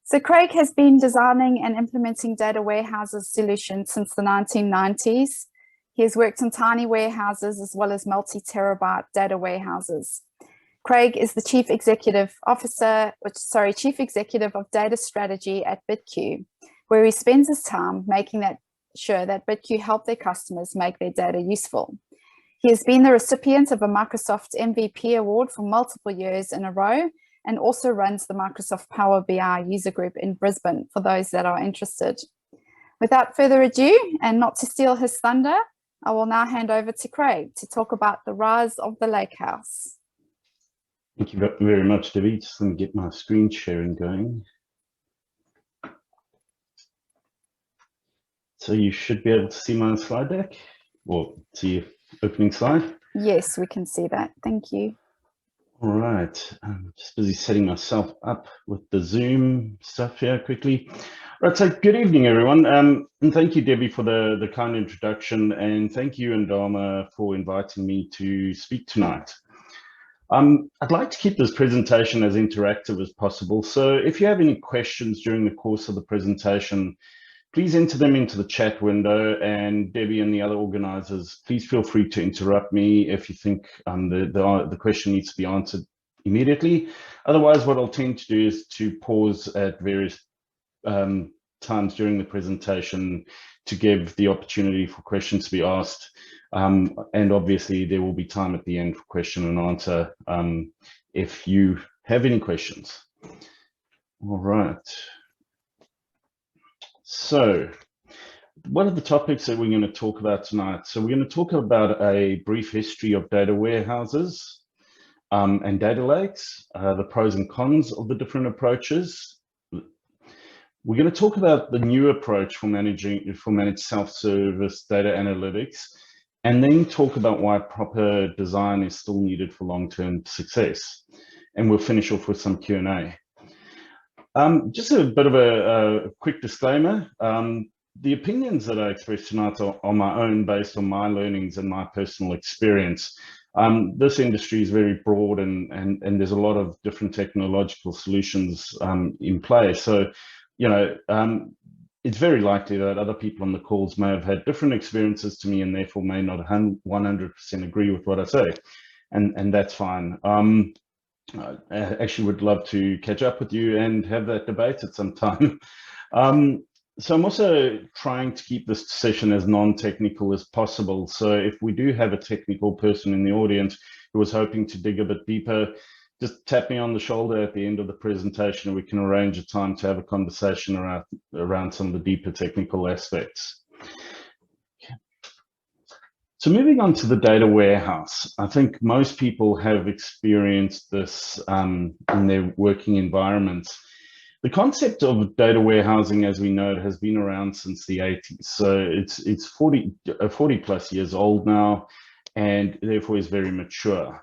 So Craig has been designing and implementing data warehouses solutions since the 1990s. He has worked on tiny warehouses as well as multi-terabyte data warehouses. Craig is the Chief Executive of Data Strategy at BiTQ, where he spends his time making sure that BiTQ help their customers make their data useful. He has been the recipient of a Microsoft MVP award for multiple years in a row, and also runs the Microsoft Power BI user group in Brisbane for those that are interested. Without further ado, and not to steal his thunder, I will now hand over to Craig to talk about the rise of the Lakehouse. Thank you very much, Debbie. Just let me get my screen sharing going. So you should be able to see my slide deck, or see opening slide. Yes, we can see that. Thank you. All right, I'm just busy setting myself up with the Zoom stuff here quickly. All right, so good evening, everyone. And thank you, Debbie, for the kind introduction. And thank you and DAMA for inviting me to speak tonight. I'd like to keep this presentation as interactive as possible. So if you have any questions during the course of the presentation, please enter them into the chat window, and Debbie and the other organizers, please feel free to interrupt me if you think the question needs to be answered immediately. Otherwise, what I'll tend to do is to pause at various times during the presentation to give the opportunity for questions to be asked. And obviously, there will be time at the end for question and answer if you have any questions. All right. So what are the topics that we're going to talk about tonight? So we're going to talk about a brief history of data warehouses and data lakes, the pros and cons of the different approaches. We're going to talk about the new approach for managed self-service data analytics, and then talk about why proper design is still needed for long-term success. And we'll finish off with some Q&A. Just a bit of a quick disclaimer. The opinions that I express tonight are my own, based on my learnings and my personal experience. This industry is very broad, and there's a lot of different technological solutions in play. So, you know, it's very likely that other people on the calls may have had different experiences to me and therefore may not 100% agree with what I say. And that's fine. I actually would love to catch up with you and have that debate at some time. So I'm also trying to keep this session as non-technical as possible. So if we do have a technical person in the audience who was hoping to dig a bit deeper, just tap me on the shoulder at the end of the presentation, and we can arrange a time to have a conversation around some of the deeper technical aspects. So moving on to the data warehouse, I think most people have experienced this in their working environments. The concept of data warehousing, as we know, has been around since the 80s. So it's 40 plus years old now, and therefore is very mature.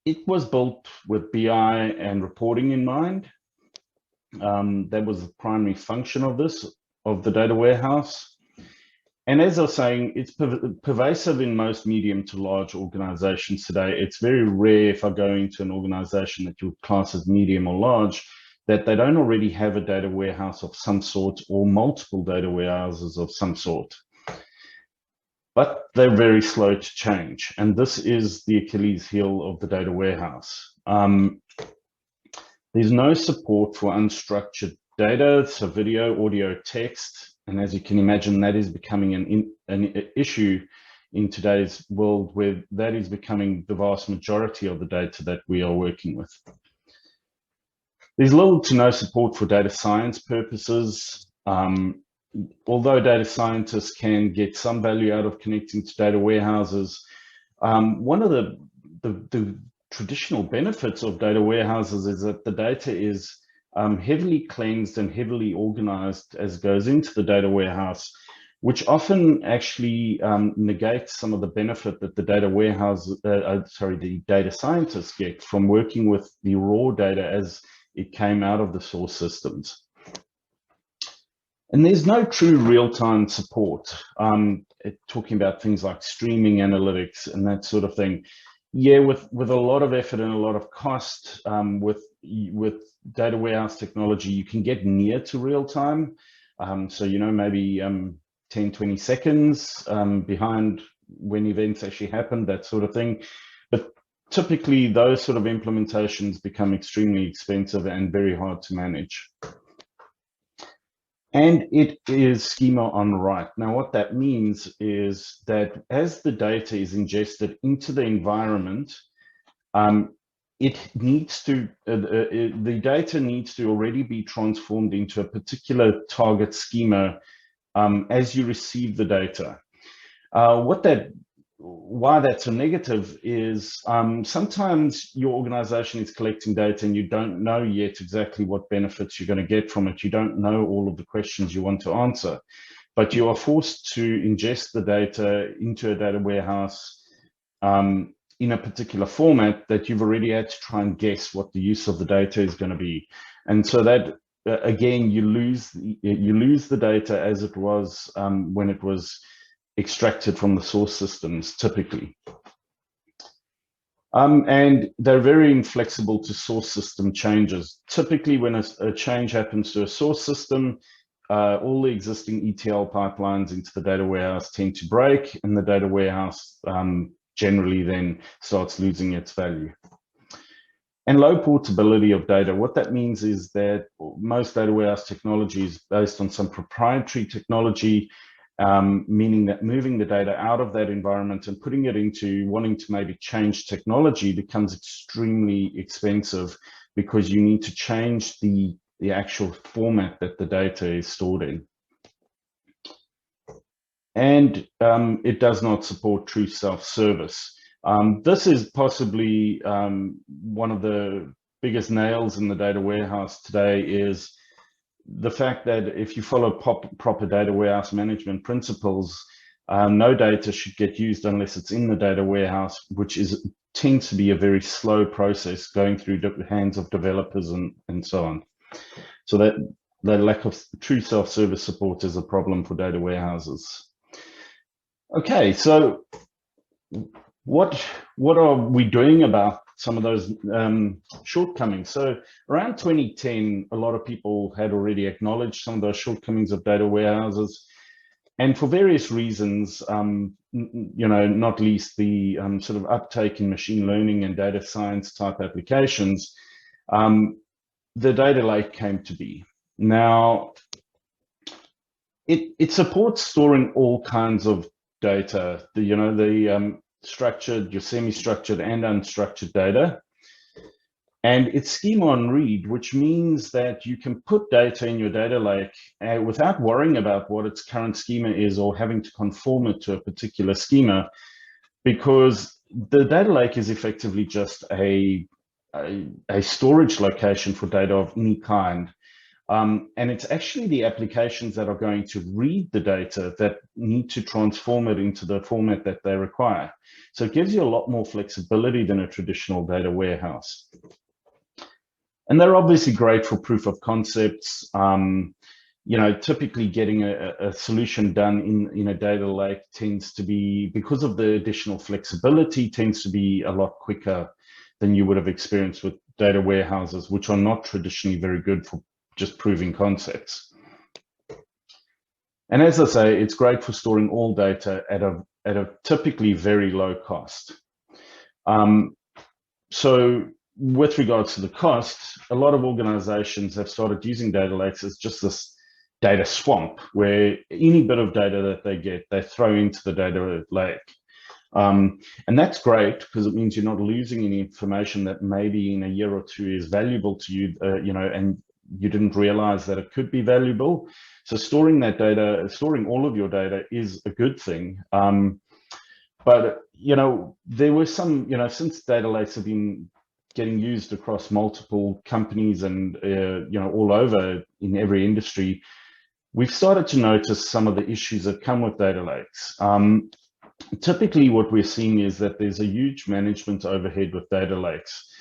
It was built with BI and reporting in mind. That was the primary function of the data warehouse. And as I was saying, it's pervasive in most medium to large organizations today. It's very rare, if I go into an organization that you would class as medium or large, that they don't already have a data warehouse of some sort or multiple data warehouses of some sort. But they're very slow to change. And this is the Achilles heel of the data warehouse. There's no support for unstructured data, so video, audio, text. And as you can imagine, that is becoming an issue in today's world, where that is becoming the vast majority of the data that we are working with. There's little to no support for data science purposes. Although data scientists can get some value out of connecting to data warehouses, one of the traditional benefits of data warehouses is that the data is heavily cleansed and heavily organized as goes into the data warehouse, which often actually negates some of the benefit that the the data scientists get from working with the raw data as it came out of the source systems. And there's no true real-time support. Talking about things like streaming analytics and that sort of thing. Yeah, with a lot of effort and a lot of cost, with data warehouse technology, you can get near to real time. So, you know, maybe 10, 20 seconds behind when events actually happen, that sort of thing. But typically those sort of implementations become extremely expensive and very hard to manage. And it is schema on write. Now, what that means is that as the data is ingested into the environment, it needs to, the data needs to already be transformed into a particular target schema as you receive the data. Why that's a negative is sometimes your organization is collecting data and you don't know yet exactly what benefits you're going to get from it. You don't know all of the questions you want to answer, but you are forced to ingest the data into a data warehouse in a particular format that you've already had to try and guess what the use of the data is going to be. And so that, again, you lose the data as it was when it was extracted from the source systems, typically. And they're very inflexible to source system changes. Typically, when a change happens to a source system, all the existing ETL pipelines into the data warehouse tend to break, and the data warehouse generally then starts losing its value. And low portability of data. What that means is that most data warehouse technology is based on some proprietary technology, meaning that moving the data out of that environment and putting it into wanting to maybe change technology becomes extremely expensive because you need to change the actual format that the data is stored in. And it does not support true self-service. This is possibly one of the biggest nails in the data warehouse today is the fact that if you follow proper data warehouse management principles, no data should get used unless it's in the data warehouse, which tends to be a very slow process going through the hands of developers and so on. So that lack of true self-service support is a problem for data warehouses. Okay, so what are we doing about some of those shortcomings? So around 2010, a lot of people had already acknowledged some of those shortcomings of data warehouses. And for various reasons, you know, not least the sort of uptake in machine learning and data science type applications, the data lake came to be. Now, it supports storing all kinds of data, the structured, your semi-structured and unstructured data. And it's schema on read, which means that you can put data in your data lake without worrying about what its current schema is or having to conform it to a particular schema, because the data lake is effectively just a storage location for data of any kind. And it's actually the applications that are going to read the data that need to transform it into the format that they require. So it gives you a lot more flexibility than a traditional data warehouse. And they're obviously great for proof of concepts. You know, typically getting a solution done in a data lake tends to be, because of the additional flexibility, tends to be a lot quicker than you would have experienced with data warehouses, which are not traditionally very good for just proving concepts. And as I say, it's great for storing all data at a typically very low cost. So with regards to the cost, a lot of organizations have started using data lakes as just this data swamp where any bit of data that they get, they throw into the data lake. And that's great because it means you're not losing any information that maybe in a year or two is valuable to you, you know, and you didn't realize that it could be valuable. So storing that data, storing all of your data is a good thing. But, you know, there were some, you know, since data lakes have been getting used across multiple companies and, you know, all over in every industry, we've started to notice some of the issues that come with data lakes. Typically, what we're seeing is that there's a huge management overhead with data lakes.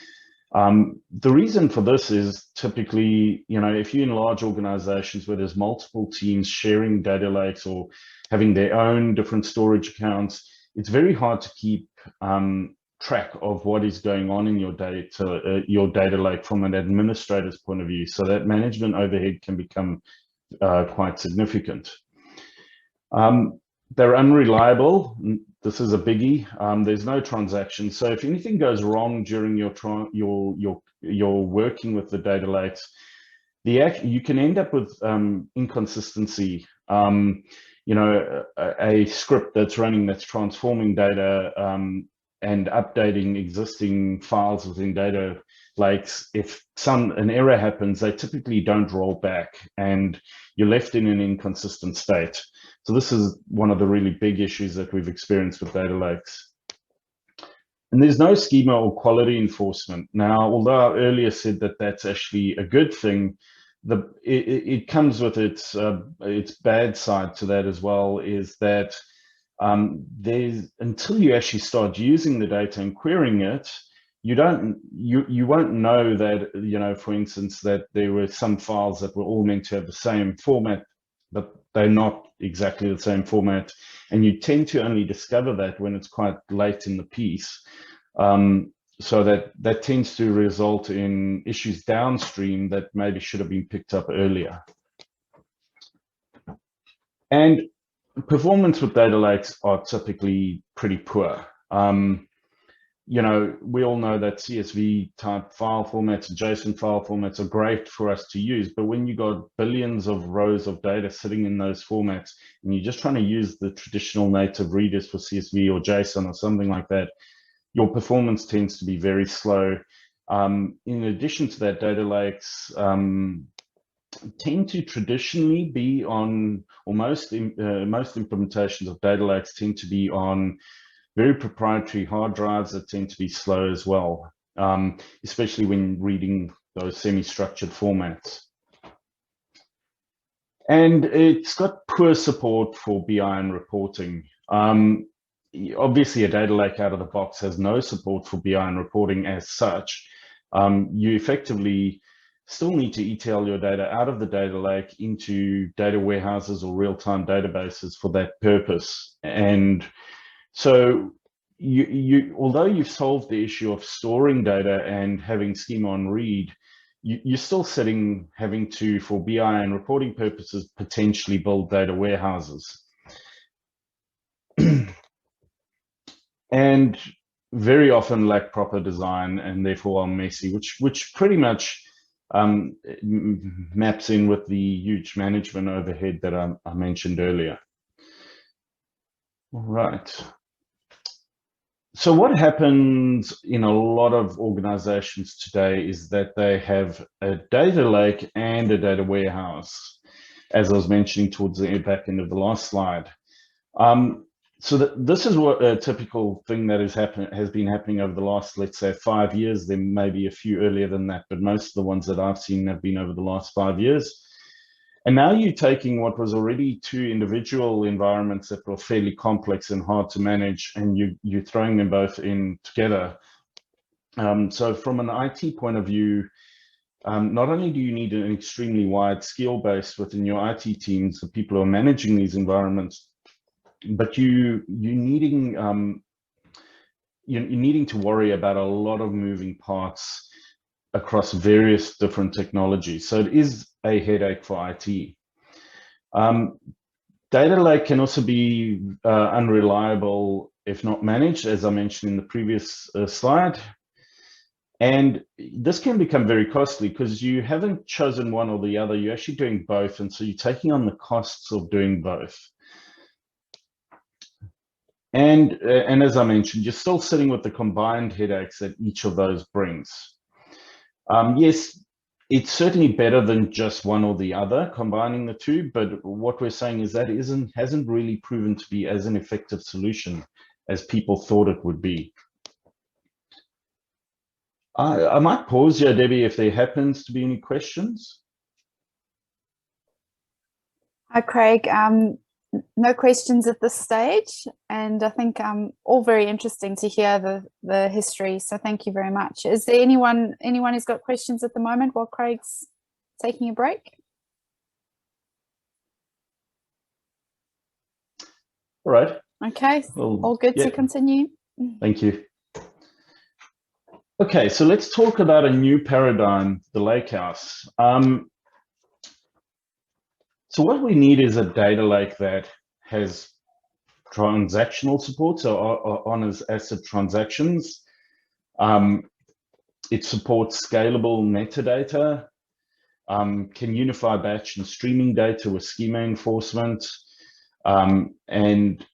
The reason for this is typically, you know, if you're in large organizations where there's multiple teams sharing data lakes or having their own different storage accounts, it's very hard to keep track of what is going on in your data lake from an administrator's point of view, so that management overhead can become quite significant. They're unreliable. This is a biggie. There's no transaction. So if anything goes wrong during your working with the data lakes, you can end up with inconsistency. You know, a script that's running that's transforming data and updating existing files within data lakes. If an error happens, they typically don't roll back, and you're left in an inconsistent state. So this is one of the really big issues that we've experienced with data lakes. And there's no schema or quality enforcement. Now, although I earlier said that that's actually a good thing, it comes with its bad side to that as well, is that until you actually start using the data and querying it, you won't know that, you know, for instance, that there were some files that were all meant to have the same format, but they're not exactly the same format, and you tend to only discover that when it's quite late in the piece. So that tends to result in issues downstream that maybe should have been picked up earlier. And performance with data lakes are typically pretty poor. You know, we all know that CSV type file formats and JSON file formats are great for us to use, but when you got billions of rows of data sitting in those formats and you're just trying to use the traditional native readers for CSV or JSON or something like that, your performance tends to be very slow. In addition to that, data lakes tend to traditionally be on, or most implementations of data lakes tend to be on very proprietary hard drives that tend to be slow as well, especially when reading those semi-structured formats. And it's got poor support for BI and reporting. Obviously, a data lake out of the box has no support for BI and reporting as such. You effectively still need to ETL your data out of the data lake into data warehouses or real-time databases for that purpose. And so although you've solved the issue of storing data and having schema on read, you're still having to, for BI and reporting purposes, potentially build data warehouses. And very often lack proper design and therefore are messy, which pretty much maps in with the huge management overhead that I mentioned earlier. All right. So what happens in a lot of organizations today is that they have a data lake and a data warehouse, as I was mentioning towards the back end of the last slide. So this is what a typical thing that has been happening over the last, let's say, 5 years. There may be a few earlier than that, but most of the ones that I've seen have been over the last 5 years. And now you're taking what was already 2 individual environments that were fairly complex and hard to manage, and you're throwing them both in together. So from an IT point of view, not only do you need an extremely wide skill base within your IT teams, the people who are managing these environments, but you're needing to worry about a lot of moving parts across various different technologies. So it is a headache for IT. Data lake can also be unreliable if not managed, as I mentioned in the previous slide. And this can become very costly because you haven't chosen one or the other, you're actually doing both. And so you're taking on the costs of doing both. And as I mentioned, you're still sitting with the combined headaches that each of those brings. Yes, it's certainly better than just one or the other, combining the two, but what we're saying is that hasn't really proven to be as an effective solution as people thought it would be. I might pause here, Debbie, if there happens to be any questions. Hi, Craig. No questions at this stage, and I think all very interesting to hear the history, so thank you very much. Is there anyone who's got questions at the moment while Craig's taking a break? All right. Okay, well, all good yeah. to continue. Thank you. Okay, so let's talk about a new paradigm, the Lakehouse. So what we need is a data lake that has transactional support, so honors asset transactions. It supports scalable metadata, can unify batch and streaming data with schema enforcement, and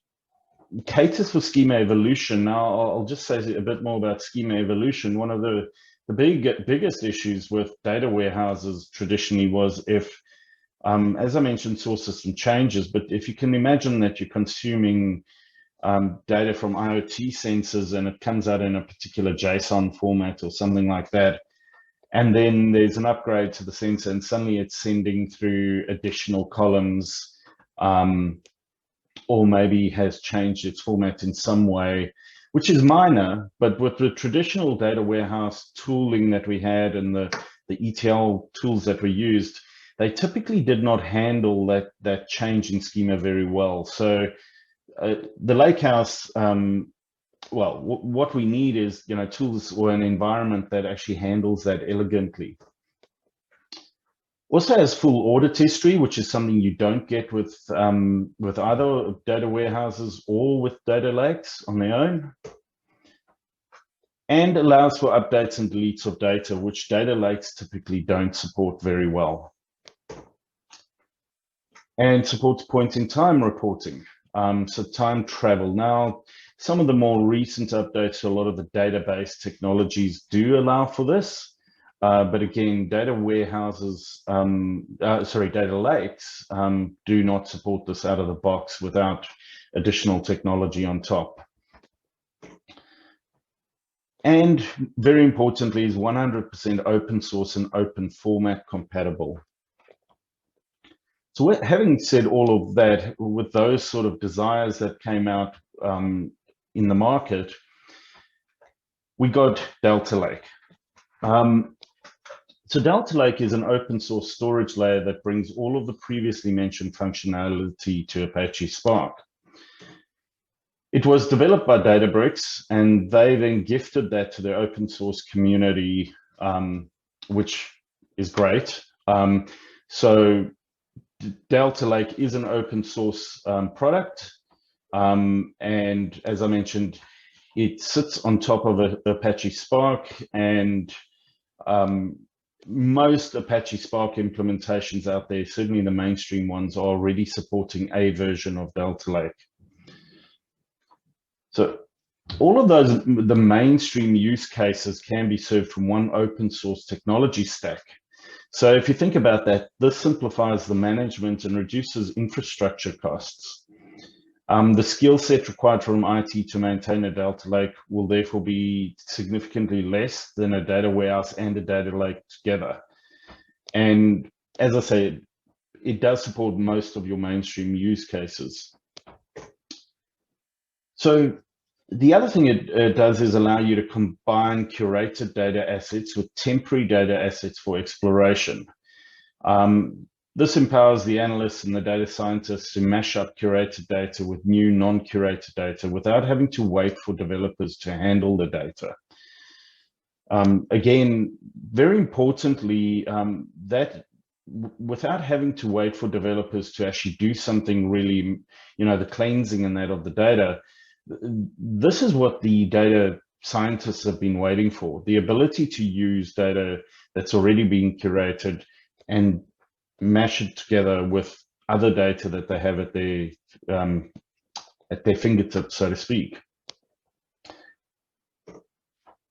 caters for schema evolution. Now, I'll just say a bit more about schema evolution. One of the biggest issues with data warehouses traditionally was if, as I mentioned, source system changes, but if you can imagine that you're consuming data from IoT sensors and it comes out in a particular JSON format or something like that, and then there's an upgrade to the sensor and suddenly it's sending through additional columns, or maybe has changed its format in some way, which is minor, but with the traditional data warehouse tooling that we had and the ETL tools that we used, they typically did not handle that change in schema very well. So the Lakehouse, well, what we need is, tools or an environment that actually handles that elegantly. Also has full audit history, which is something you don't get with either data warehouses or with data lakes on their own. And allows for updates and deletes of data, which data lakes typically don't support very well. And supports point-in-time reporting, so time travel. Now, some of the more recent updates, a lot of the database technologies do allow for this. But again, data warehouses, data lakes do not support this out of the box without additional technology on top. And very importantly is 100% open source and open format compatible. So having said all of that, with those sort of desires that came out in the market, we got Delta Lake. So Delta Lake is an open source storage layer that brings all of the previously mentioned functionality to Apache Spark. It was developed by Databricks, and they then gifted that to their open source community, which is great. So Delta Lake is an open source product. And as I mentioned, it sits on top of Apache Spark, and most Apache Spark implementations out there, certainly the mainstream ones, are already supporting a version of Delta Lake. So all of those, the mainstream use cases can be served from one open source technology stack. So if you think about that, this simplifies the management and reduces infrastructure costs. The skill set required from IT to maintain a Delta Lake will therefore be significantly less than a data warehouse and a data lake together. And as I say, it does support most of your mainstream use cases. So the other thing it does is allow you to combine curated data assets with temporary data assets for exploration. This empowers the analysts and the data scientists to mash up curated data with new non-curated data without having to wait for developers to handle the data. Again, very importantly, that without having to wait for developers to actually do something really, the cleansing and that of the data, this is what the data scientists have been waiting for, the ability to use data that's already been curated and mash it together with other data that they have at their fingertips, so to speak.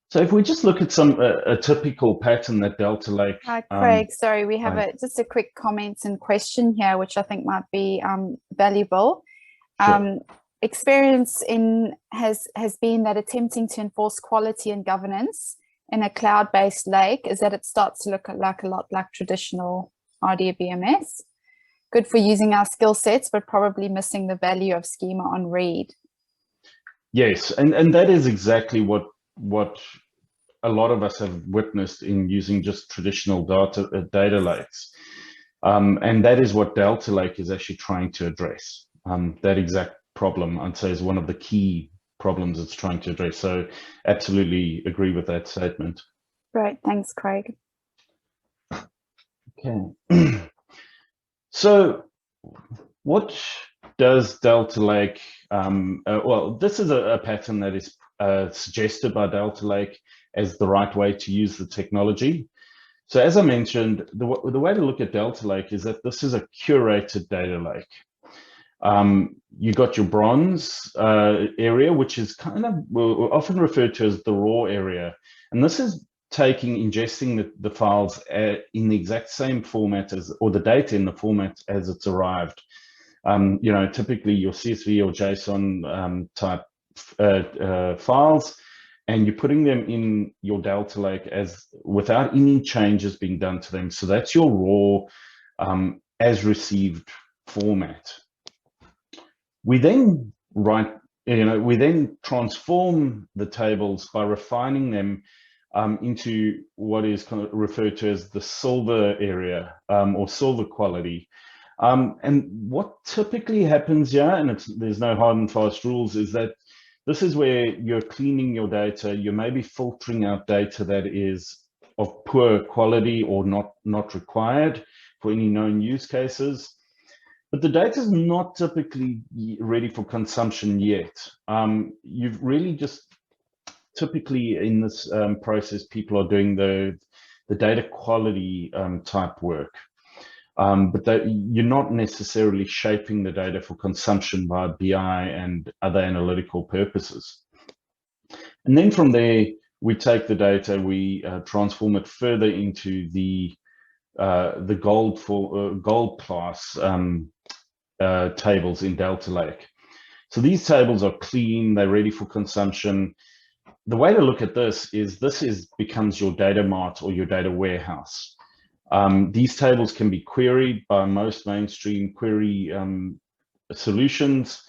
So if we just look at a typical pattern that Delta Lake. Hi, Craig. Sorry, we have just a quick comment and question here, which I think might be valuable. Sure. Experience has been that attempting to enforce quality and governance in a cloud-based lake is that it starts to look like a lot like traditional RDBMS. Good for using our skill sets, but probably missing the value of schema on read. Yes, and that is exactly what a lot of us have witnessed in using just traditional data lakes. And that is what Delta Lake is actually trying to address. That exact problem, I'd say, is one of the key problems it's trying to address. So absolutely agree with that statement. Great, thanks, Craig. Okay. So what does Delta Lake, well, this is a pattern that is suggested by Delta Lake as the right way to use the technology. So as I mentioned, the way to look at Delta Lake is that this is a curated data lake. You got your bronze area, which is kind of often referred to as the raw area. And this is ingesting the files in the exact same format or the data in the format as it's arrived. Typically your CSV or JSON type files, and you're putting them in your Delta Lake without any changes being done to them. So that's your raw as received format. We then we then transform the tables by refining them into what is kind of referred to as the silver area or silver quality. And what typically happens here, and there's no hard and fast rules, is that this is where you're cleaning your data. You may be filtering out data that is of poor quality or not required for any known use cases. But the data is not typically ready for consumption yet. You've really just typically in this process, people are doing the data quality type work. But you're not necessarily shaping the data for consumption by BI and other analytical purposes. And then from there, we take the data, we transform it further into the gold class tables in Delta Lake. So these tables are clean, they're ready for consumption. The way to look at this becomes your data mart or your data warehouse. These tables can be queried by most mainstream query solutions,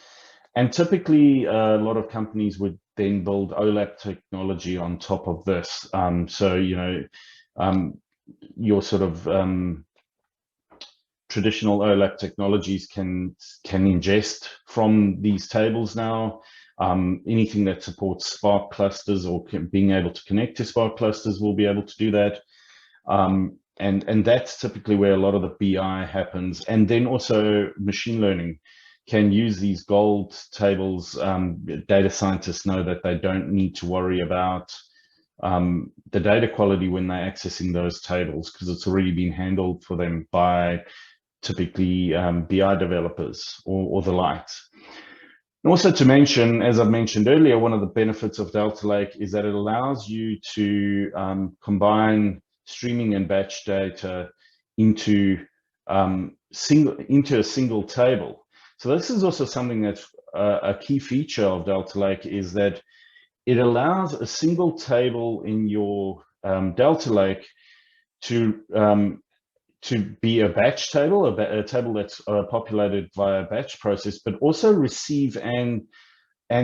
and typically a lot of companies would then build OLAP technology on top of this. So your sort of traditional OLAP technologies can ingest from these tables now. Anything that supports Spark clusters or being able to connect to Spark clusters will be able to do that. And that's typically where a lot of the BI happens. And then also machine learning can use these gold tables. Data scientists know that they don't need to worry about the data quality when they're accessing those tables because it's already been handled for them by typically BI developers or the likes. And also to mention, as I've mentioned earlier, one of the benefits of Delta Lake is that it allows you to combine streaming and batch data into a single table. So this is also something that's a key feature of Delta Lake, is that it allows a single table in your Delta Lake to be a batch table, a table that's populated via a batch process, but also receive and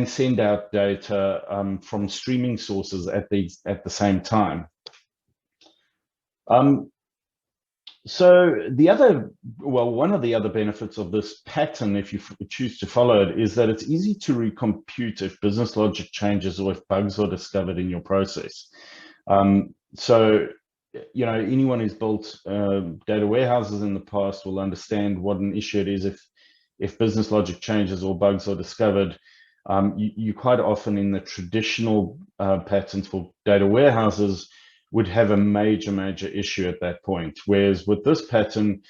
send out data from streaming sources at the same time. So one of the other benefits of this pattern, if you choose to follow it, is that it's easy to recompute if business logic changes or if bugs are discovered in your process. So, anyone who's built data warehouses in the past will understand what an issue it is if business logic changes or bugs are discovered. You quite often in the traditional patterns for data warehouses would have a major issue at that point. Whereas with this pattern,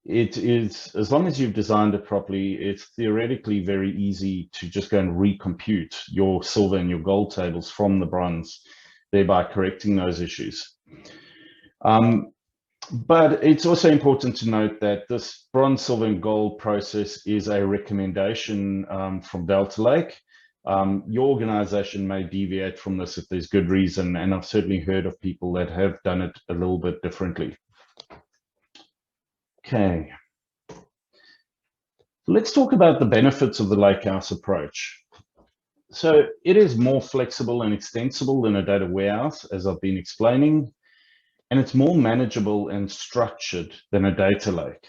it is, as long as you've designed it properly, it's theoretically very easy to just go and recompute your silver and your gold tables from the bronze, thereby correcting those issues. But it's also important to note that this bronze, silver, and gold process is a recommendation from Delta Lake. Your organization may deviate from this if there's good reason, and I've certainly heard of people that have done it a little bit differently. Okay. Let's talk about the benefits of the Lakehouse approach. So it is more flexible and extensible than a data warehouse, as I've been explaining, and it's more manageable and structured than a data lake.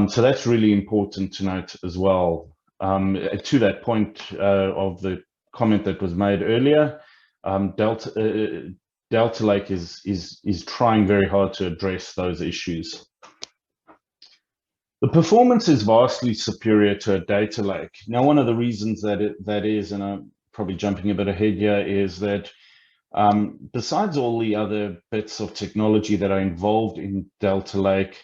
So that's really important to note as well. To that point of the comment that was made earlier. Delta Lake is trying very hard to address those issues. The performance is vastly superior to a data lake. Now, one of the reasons that is, and I'm probably jumping a bit ahead here, is that besides all the other bits of technology that are involved in Delta Lake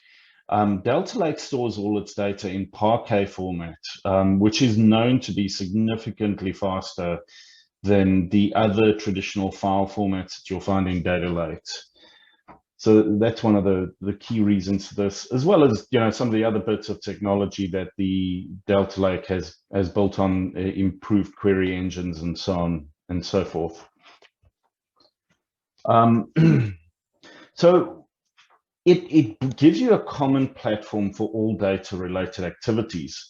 stores all its data in Parquet format, which is known to be significantly faster than the other traditional file formats that you'll find in data lakes. So that's one of the key reasons for this, as well as some of the other bits of technology that the Delta Lake has built on improved query engines and so on and so forth. So it gives you a common platform for all data-related activities.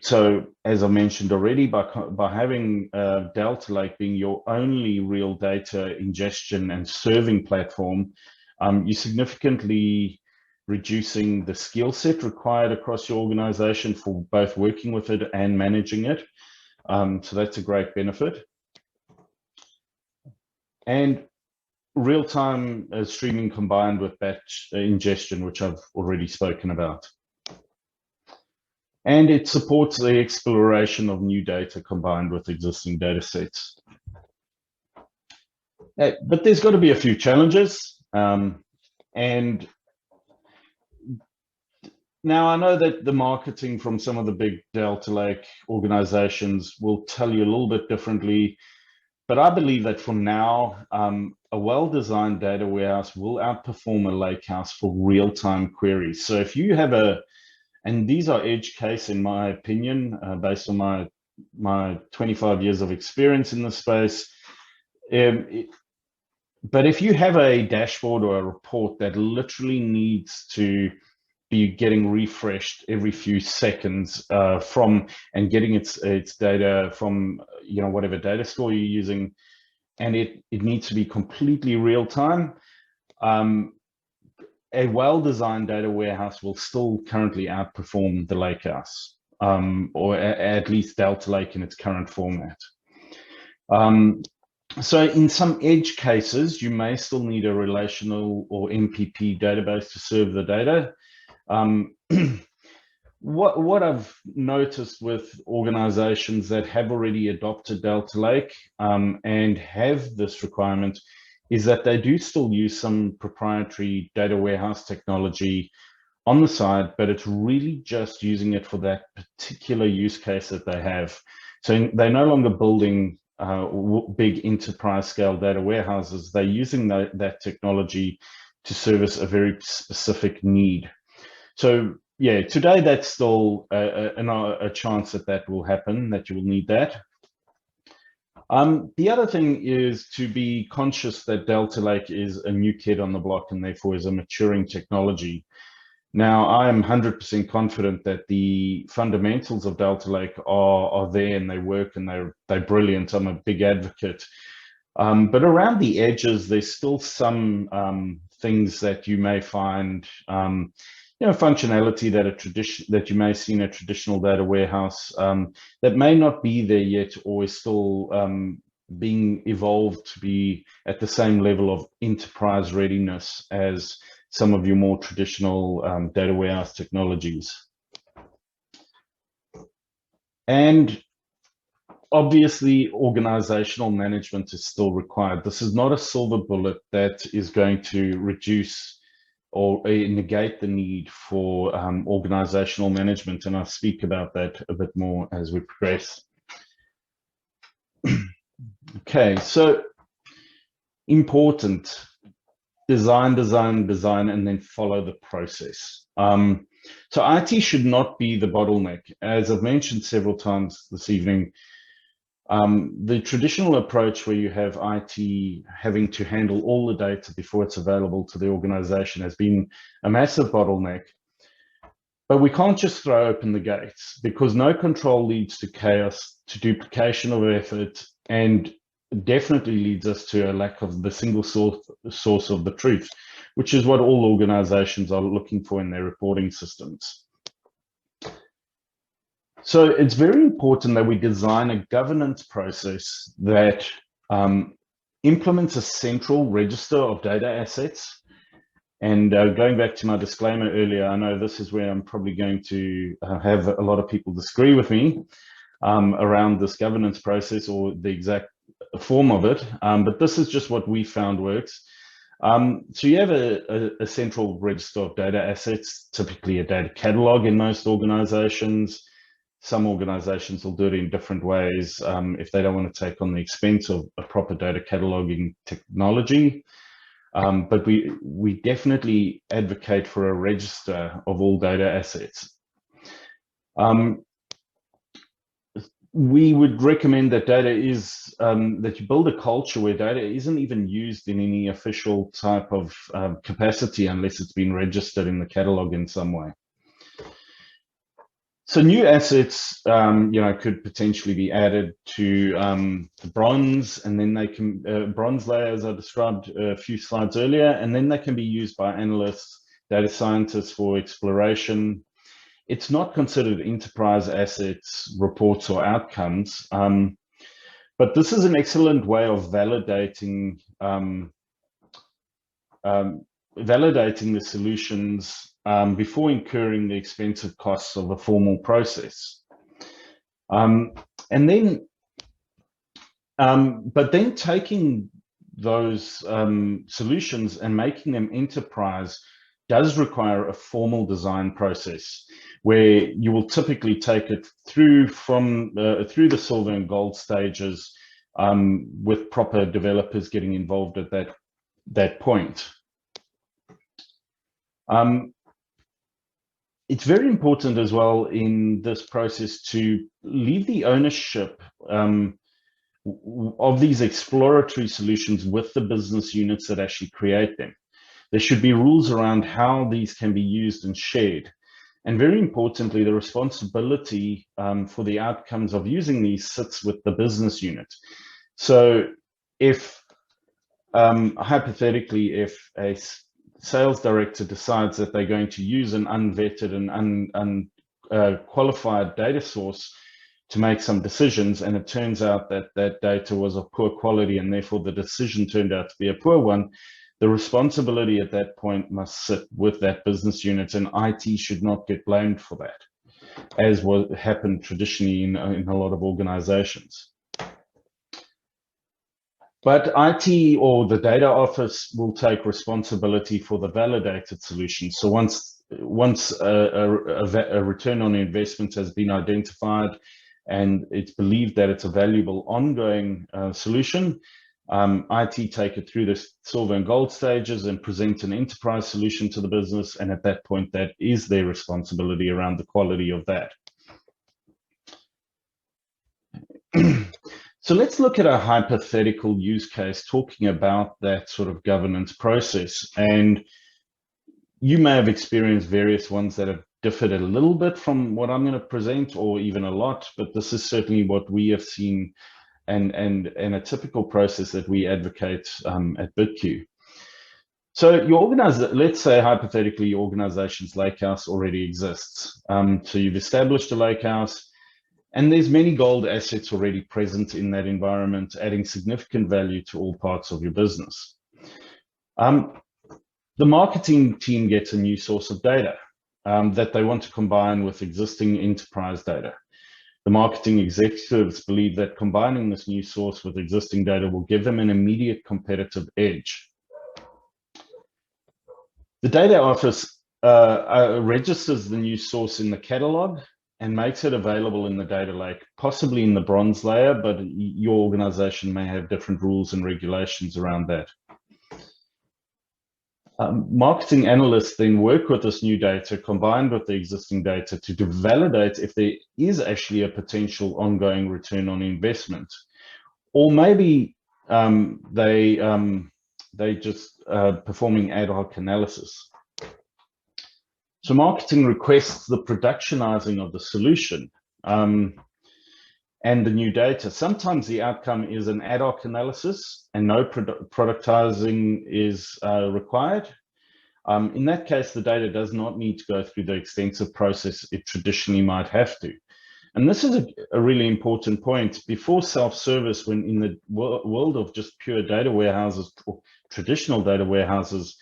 So as I mentioned already, by having Delta Lake being your only real data ingestion and serving platform, you're significantly reducing the skill set required across your organization for both working with it and managing it. So that's a great benefit. And real-time streaming combined with batch ingestion, which I've already spoken about. And it supports the exploration of new data combined with existing data sets. But there's got to be a few challenges. And now I know that the marketing from some of the big Delta Lake organizations will tell you a little bit differently, but I believe that for now, a well-designed data warehouse will outperform a Lakehouse for real-time queries. So if you have and these are edge case in my opinion, based on my 25 years of experience in the space. But if you have a dashboard or a report that literally needs to be getting refreshed every few seconds and getting its data from whatever data store you're using, and it needs to be completely real time, a well-designed data warehouse will still currently outperform the Lakehouse, or at least Delta Lake in its current format. So in some edge cases, you may still need a relational or MPP database to serve the data. What I've noticed with organizations that have already adopted Delta Lake and have this requirement is that they do still use some proprietary data warehouse technology on the side, but it's really just using it for that particular use case that they have. So they're no longer building big enterprise scale data warehouses. They're using that technology to service a very specific need. So yeah, today that's still a chance that will happen, that you will need that. The other thing is to be conscious that Delta Lake is a new kid on the block and therefore is a maturing technology. Now, I am 100% confident that the fundamentals of Delta Lake are there and they work and they're brilliant. I'm a big advocate. But around the edges, there's still some things that you may find, functionality that you may see in a traditional data warehouse that may not be there yet, or is still being evolved to be at the same level of enterprise readiness as some of your more traditional data warehouse technologies. And obviously, organizational management is still required. This is not a silver bullet that is going to reduce or negate the need for organizational management, and I'll speak about that a bit more as we progress. Okay, so important. Design, and then follow the process. So IT should not be the bottleneck. As I've mentioned several times this evening, the traditional approach where you have IT having to handle all the data before it's available to the organization has been a massive bottleneck. But we can't just throw open the gates, because no control leads to chaos, to duplication of effort, and definitely leads us to a lack of the single source of the truth, which is what all organizations are looking for in their reporting systems. So it's very important that we design a governance process that implements a central register of data assets. And going back to my disclaimer earlier, I know this is where I'm probably going to have a lot of people disagree with me around this governance process or the exact form of it, but this is just what we found works. So you have a central register of data assets, typically a data catalog in most organizations. Some organizations will do it in different ways if they don't want to take on the expense of a proper data cataloging technology. But we definitely advocate for a register of all data assets. We would recommend that data is, that you build a culture where data isn't even used in any official type of capacity unless it's been registered in the catalog in some way. So new assets, could potentially be added to the bronze, and then they can, bronze layer, as I described a few slides earlier, and then they can be used by analysts, data scientists for exploration. It's not considered enterprise assets, reports, or outcomes, but this is an excellent way of validating validating the solutions before incurring the expensive costs of a formal process. But then taking those solutions and making them enterprise does require a formal design process where you will typically take it through through the silver and gold stages with proper developers getting involved at that point. It's very important as well in this process to leave the ownership of these exploratory solutions with the business units that actually create them. There should be rules around how these can be used and shared. And very importantly, the responsibility for the outcomes of using these sits with the business unit. So if, hypothetically, if a sales director decides that they're going to use an unvetted and unqualified data source to make some decisions, and it turns out that that data was of poor quality and therefore the decision turned out to be a poor one, the responsibility at that point must sit with that business unit, and IT should not get blamed for that, as what happened traditionally in a lot of organizations. But IT or the data office will take responsibility for the validated solution. So once a return on investment has been identified and it's believed that it's a valuable ongoing solution, IT take it through the silver and gold stages and present an enterprise solution to the business. And at that point, that is their responsibility around the quality of that. So let's look at a hypothetical use case talking about that sort of governance process. And you may have experienced various ones that have differed a little bit from what I'm going to present, or even a lot, but this is certainly what we have seen and a typical process that we advocate at BiTQ. So let's say hypothetically your organization's Lakehouse already exists. So you've established a Lakehouse, and there's many gold assets already present in that environment, adding significant value to all parts of your business. The marketing team gets a new source of data that they want to combine with existing enterprise data. The marketing executives believe that combining this new source with existing data will give them an immediate competitive edge. The data office registers the new source in the catalog and makes it available in the data lake, possibly in the bronze layer, but your organization may have different rules and regulations around that. Marketing analysts then work with this new data combined with the existing data to validate if there is actually a potential ongoing return on investment, or maybe they just performing ad hoc analysis. So marketing requests the productionizing of the solution and the new data. Sometimes the outcome is an ad hoc analysis and no productizing is required. In that case, the data does not need to go through the extensive process it traditionally might have to. And this is a really important point. Before self-service, when in the world of just pure data warehouses or traditional data warehouses,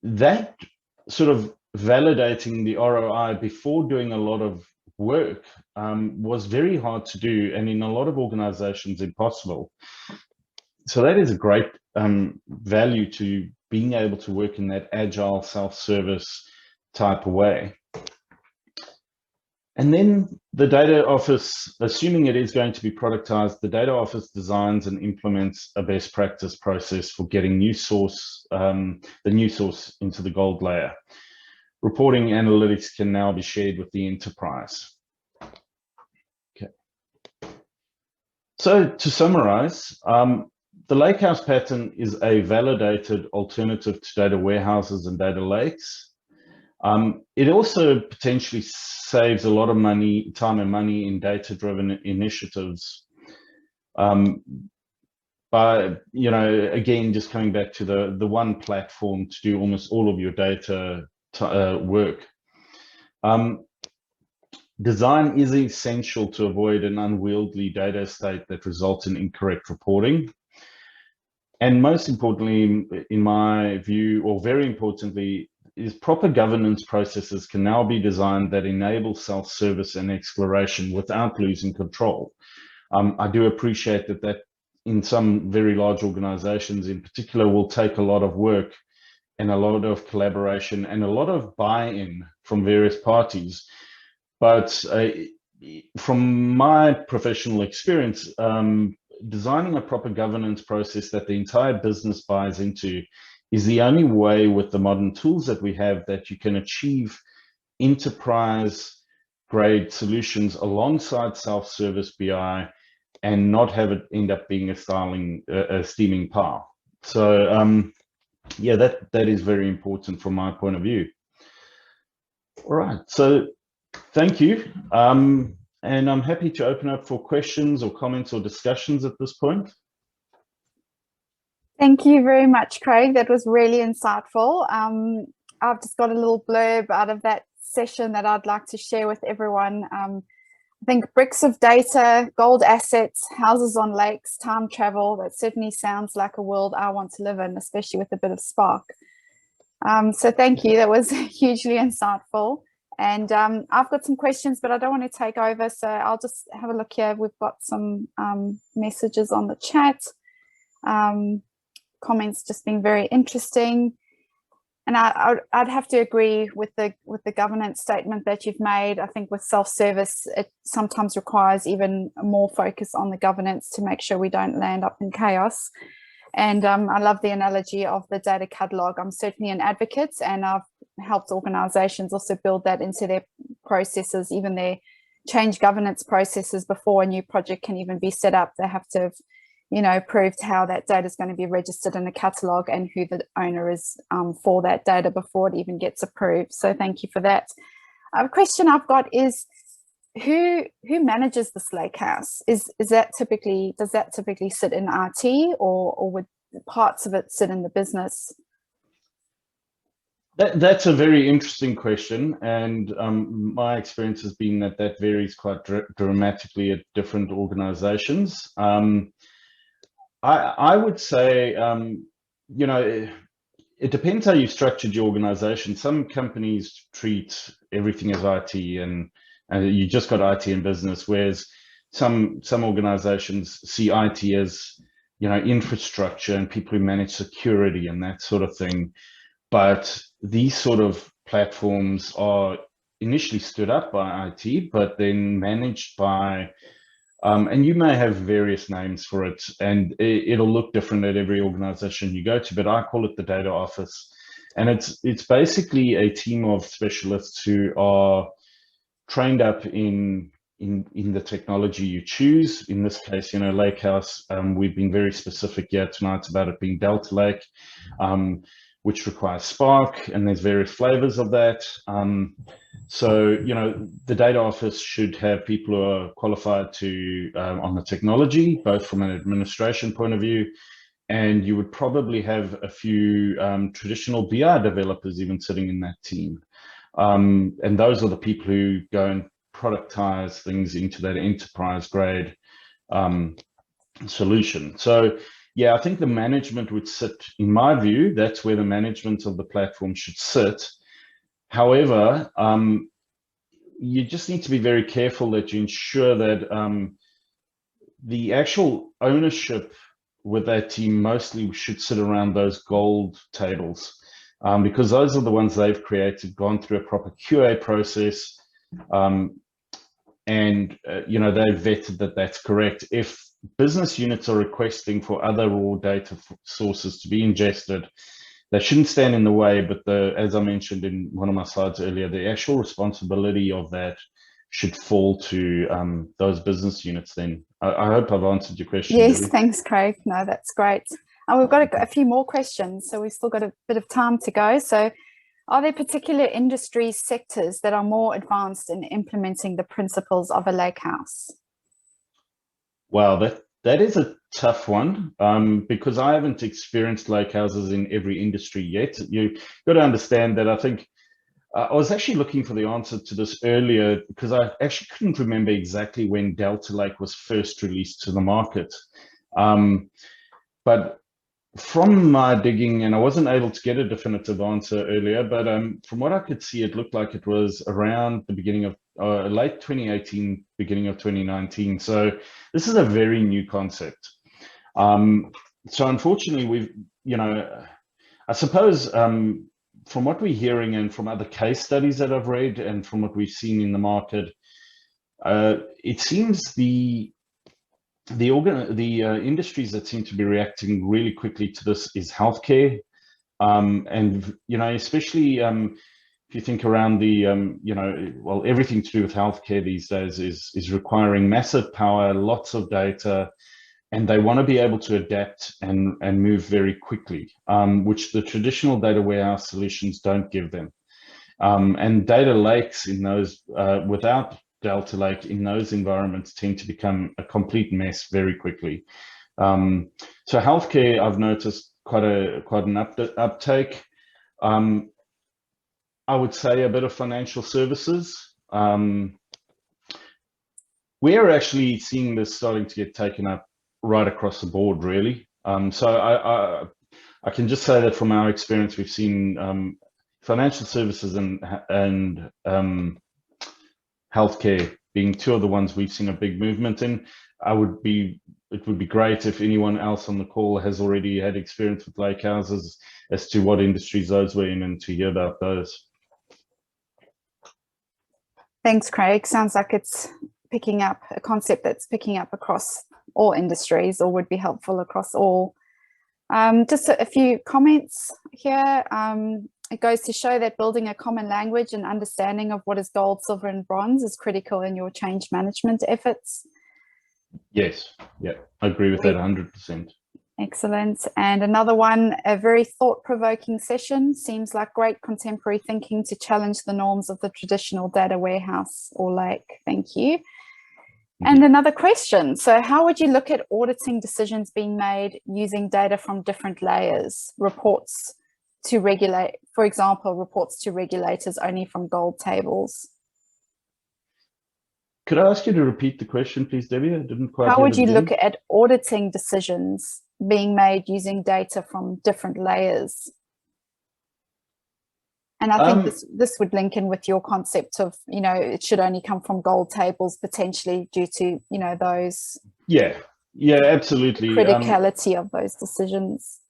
that sort of validating the ROI before doing a lot of work was very hard to do, and in a lot of organizations impossible. So that is a great value to being able to work in that agile self-service type of way. And then the data office, assuming it is going to be productized, the data office designs and implements a best practice process for getting the new source into the gold layer. Reporting analytics can now be shared with the enterprise. Okay. So to summarize, the Lakehouse pattern is a validated alternative to data warehouses and data lakes. It also potentially saves a lot of time and money in data-driven initiatives. By, again, just coming back to the one platform to do almost all of your data work. Design is essential to avoid an unwieldy data state that results in incorrect reporting. And most importantly, in my view, or very importantly, is proper governance processes can now be designed that enable self-service and exploration without losing control. I do appreciate that in some very large organizations in particular will take a lot of work and a lot of collaboration and a lot of buy-in from various parties. But from my professional experience, designing a proper governance process that the entire business buys into is the only way with the modern tools that we have that you can achieve enterprise-grade solutions alongside self-service BI and not have it end up being a steaming pile. So yeah, that is very important from my point of view. All right, so thank you. And I'm happy to open up for questions or comments or discussions at this point. Thank you very much, Craig. That was really insightful. I've just got a little blurb out of that session that I'd like to share with everyone. I think bricks of data, gold assets, houses on lakes, time travel, that certainly sounds like a world I want to live in, especially with a bit of spark. So thank you. That was hugely insightful. And I've got some questions, but I don't want to take over. So I'll just have a look here. We've got some messages on the chat. Comments just being very interesting. And I'd have to agree with the governance statement that you've made. I think with self-service, it sometimes requires even more focus on the governance to make sure we don't land up in chaos. And I love the analogy of the data catalog. I'm certainly an advocate, and I've helped organizations also build that into their processes, even their change governance processes before a new project can even be set up. They have to have, proved how that data is going to be registered in a catalog and who the owner is for that data before it even gets approved. So thank you for that. A question I've got is, who manages this Lakehouse? Does that typically sit in IT, or would parts of it sit in the business? That's a very interesting question, and my experience has been that varies quite dramatically at different organizations. I would say, it depends how you've structured your organization. Some companies treat everything as IT, and you just got IT in business, whereas some organizations see IT as, infrastructure and people who manage security and that sort of thing. But these sort of platforms are initially stood up by IT, but then managed by, and you may have various names for it, and it'll look different at every organization you go to, but I call it the data office. And it's basically a team of specialists who are trained up in the technology you choose. In this case, Lakehouse, we've been very specific here tonight about it being Delta Lake, which requires Spark, and there's various flavors of that. So, the data office should have people who are qualified to on the technology, both from an administration point of view, and you would probably have a few traditional BI developers even sitting in that team. And those are the people who go and productize things into that enterprise grade solution. So yeah, I think the management would sit, in my view, that's where the management of the platform should sit. However, you just need to be very careful that you ensure that the actual ownership with that team mostly should sit around those gold tables, because those are the ones they've created, gone through a proper QA process, and they've vetted that that's correct. If business units are requesting for other raw data sources to be ingested, they shouldn't stand in the way, but as I mentioned in one of my slides earlier, the actual responsibility of that should fall to those business units then. I hope I've answered your question. Yes, Debbie. thanks, Craig. No, that's great. We've got a few more questions, so we've still got a bit of time to go. So are there particular industry sectors that are more advanced in implementing the principles of a lakehouse? Wow, that is a tough one, because I haven't experienced lakehouses in every industry yet. You've got to understand that I think I was actually looking for the answer to this earlier, because I actually couldn't remember exactly when Delta Lake was first released to the market. But from my digging, and I wasn't able to get a definitive answer earlier, but from what I could see, it looked like it was around the beginning of late 2018, beginning of 2019. So this is a very new concept. So unfortunately, we've, I suppose from what we're hearing and from other case studies that I've read and from what we've seen in the market, it seems the industries that seem to be reacting really quickly to this is healthcare, and especially if you think around the well, everything to do with healthcare these days is requiring massive power, lots of data, and they want to be able to adapt and move very quickly, which the traditional data warehouse solutions don't give them. And data lakes in those without Delta Lake in those environments tend to become a complete mess very quickly. So healthcare, I've noticed quite an uptake. I would say a bit of financial services. We're actually seeing this starting to get taken up right across the board, really. So I can just say that from our experience, we've seen financial services and healthcare being two of the ones we've seen a big movement in. It would be great if anyone else on the call has already had experience with lakehouses as to what industries those were in and to hear about those. Thanks, Craig. Sounds like it's picking up a concept that's picking up across all industries, or would be helpful across all. Just a few comments here. It goes to show that building a common language and understanding of what is gold, silver, and bronze is critical in your change management efforts. Yes, yeah, I agree with that 100%. Excellent. And another one, a very thought-provoking session. Seems like great contemporary thinking to challenge the norms of the traditional data warehouse or lake. Thank you. And another question. So how would you look at auditing decisions being made using data from different layers, reports to regulate, for example, reports to regulators only from gold tables? Could I ask you to repeat the question, please, Debbie? I didn't quite. How would you look at auditing decisions being made using data from different layers? And I think this would link in with your concept of, it should only come from gold tables potentially due to, those. Yeah, absolutely. Criticality of those decisions.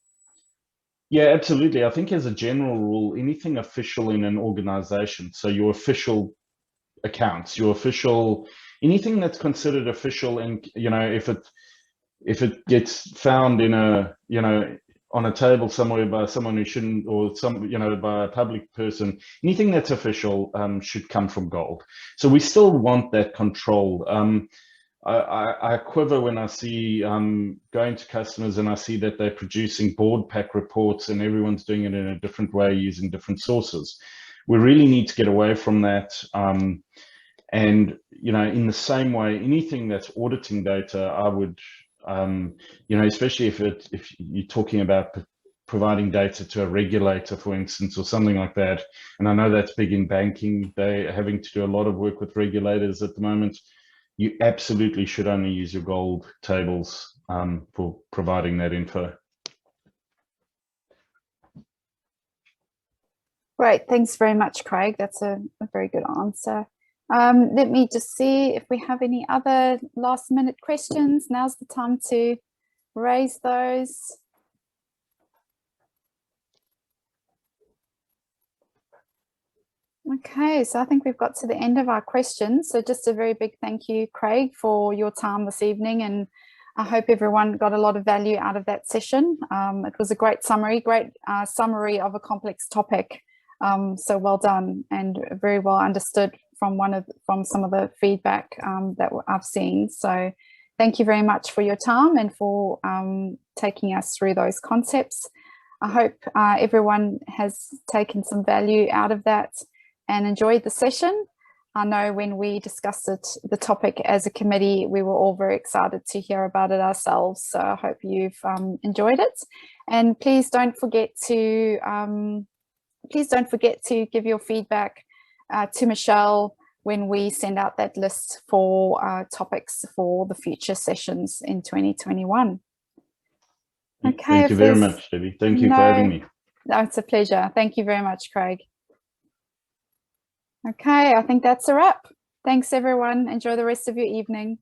Yeah, absolutely. I think as a general rule, anything official in an organization, so your official accounts, your official, anything that's considered official, and, if it gets found in a, on a table somewhere by someone who shouldn't, or by a public person, anything that's official should come from gold. So we still want that control. I quiver when I see going to customers and I see that they're producing board pack reports and everyone's doing it in a different way using different sources. We really need to get away from that. And, in the same way, anything that's auditing data, I would, especially if you're talking about providing data to a regulator, for instance, or something like that. And I know that's big in banking. They're having to do a lot of work with regulators at the moment. You absolutely should only use your gold tables for providing that info. Great, thanks very much, Craig. That's a very good answer. Let me just see if we have any other last minute questions. Now's the time to raise those. Okay, so I think we've got to the end of our questions. So just a very big thank you, Craig, for your time this evening, and I hope everyone got a lot of value out of that session. It was a great summary of a complex topic. So well done, and very well understood from some of the feedback that I've seen. So thank you very much for your time and for taking us through those concepts. I hope everyone has taken some value out of that and enjoyed the session. I know when we discussed the topic as a committee, we were all very excited to hear about it ourselves. So I hope you've enjoyed it. And please don't forget to give your feedback to Michelle when we send out that list for topics for the future sessions in 2021. Okay. Thank you very much, Debbie. Thank you for having me. No, it's a pleasure. Thank you very much, Craig. Okay, I think that's a wrap. Thanks, everyone. Enjoy the rest of your evening.